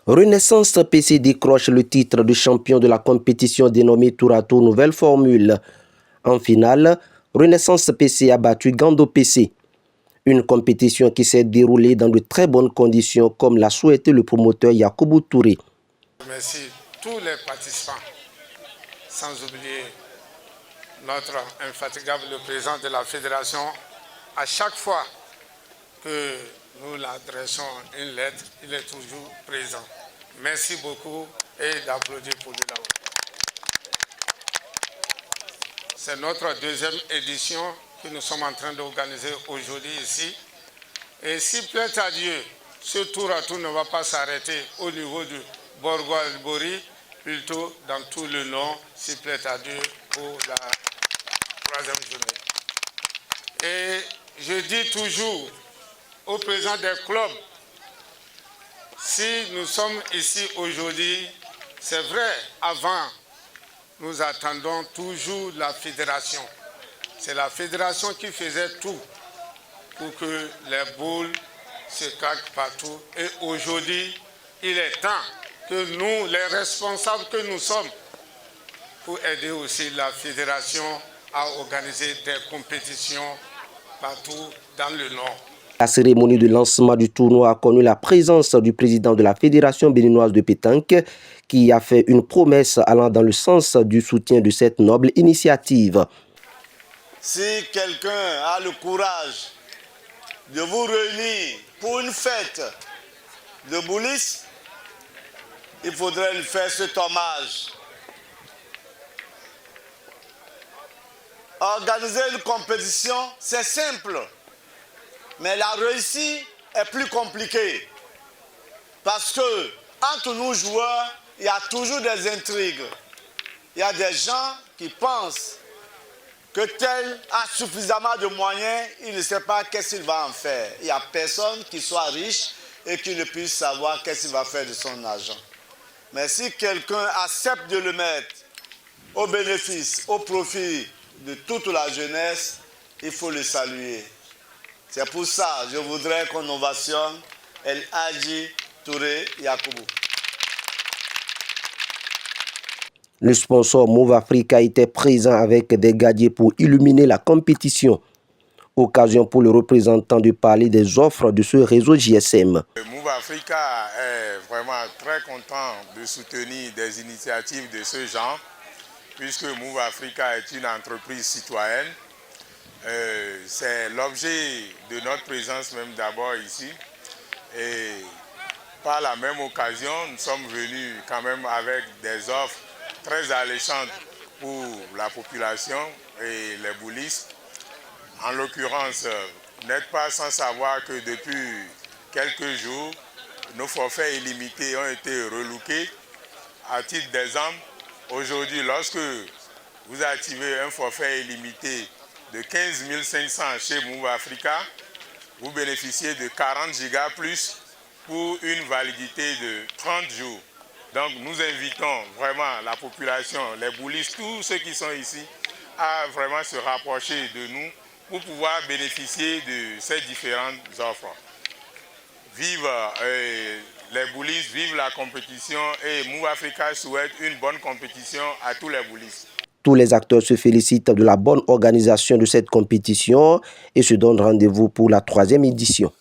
Renaissance PC décroche le titre de champion de la compétition dénommée Tour à Tour Nouvelle Formule. En finale, Renaissance PC a battu Gando PC. Une compétition qui s'est déroulée dans de très bonnes conditions comme l'a souhaité le promoteur Yacoubou Touré. Merci tous les participants, sans oublier notre infatigable président de la fédération. À chaque fois que nous l'adressons une lettre, il est toujours présent. Merci beaucoup et d'applaudir pour lui là-haut. C'est notre deuxième édition que nous sommes en train d'organiser aujourd'hui ici. Et s'il plaît à Dieu, ce tour à tour ne va pas s'arrêter au niveau du Borgo-Albori, plutôt dans tout le Nord, s'il plaît à Dieu, pour la troisième journée. Et je dis toujours au président des clubs, si nous sommes ici aujourd'hui, c'est vrai, avant, nous attendons toujours la fédération. C'est la fédération qui faisait tout pour que les boules se craquent partout. Et aujourd'hui, il est temps que nous, les responsables que nous sommes, pour aider aussi la fédération à organiser des compétitions partout dans le Nord. La cérémonie de lancement du tournoi a connu la présence du président de la Fédération béninoise de pétanque qui a fait une promesse allant dans le sens du soutien de cette noble initiative. Si quelqu'un a le courage de vous réunir pour une fête de boulisme, il faudrait lui faire cet hommage. Organiser une compétition, c'est simple. Mais la réussite est plus compliquée. Parce que entre nous joueurs, il y a toujours des intrigues. Il y a des gens qui pensent que tel a suffisamment de moyens, il ne sait pas qu'est-ce qu'il va en faire. Il n'y a personne qui soit riche et qui ne puisse savoir qu'est-ce qu'il va faire de son argent. Mais si quelqu'un accepte de le mettre au bénéfice, au profit de toute la jeunesse, il faut le saluer. C'est pour ça que je voudrais qu'on ovationne El Hadji Touré Yacoubou. Le sponsor Move Africa était présent avec des gadiers pour illuminer la compétition. Occasion pour le représentant de parler des offres de ce réseau GSM. Move Africa est vraiment très content de soutenir des initiatives de ce genre, puisque Move Africa est une entreprise citoyenne. C'est l'objet de notre présence même d'abord ici. Et par la même occasion, nous sommes venus quand même avec des offres très alléchantes pour la population et les boulistes. En l'occurrence, vous n'êtes pas sans savoir que depuis quelques jours, nos forfaits illimités ont été relookés. À titre d'exemple, aujourd'hui, lorsque vous activez un forfait illimité de 15 500 chez Move Africa, vous bénéficiez de 40 gigas plus pour une validité de 30 jours. Donc nous invitons vraiment la population, les boulistes, tous ceux qui sont ici, à vraiment se rapprocher de nous pour pouvoir bénéficier de ces différentes offres. Vive les boulistes, vive la compétition et Move Africa souhaite une bonne compétition à tous les boulistes. Tous les acteurs se félicitent de la bonne organisation de cette compétition et se donnent rendez-vous pour la 3e édition.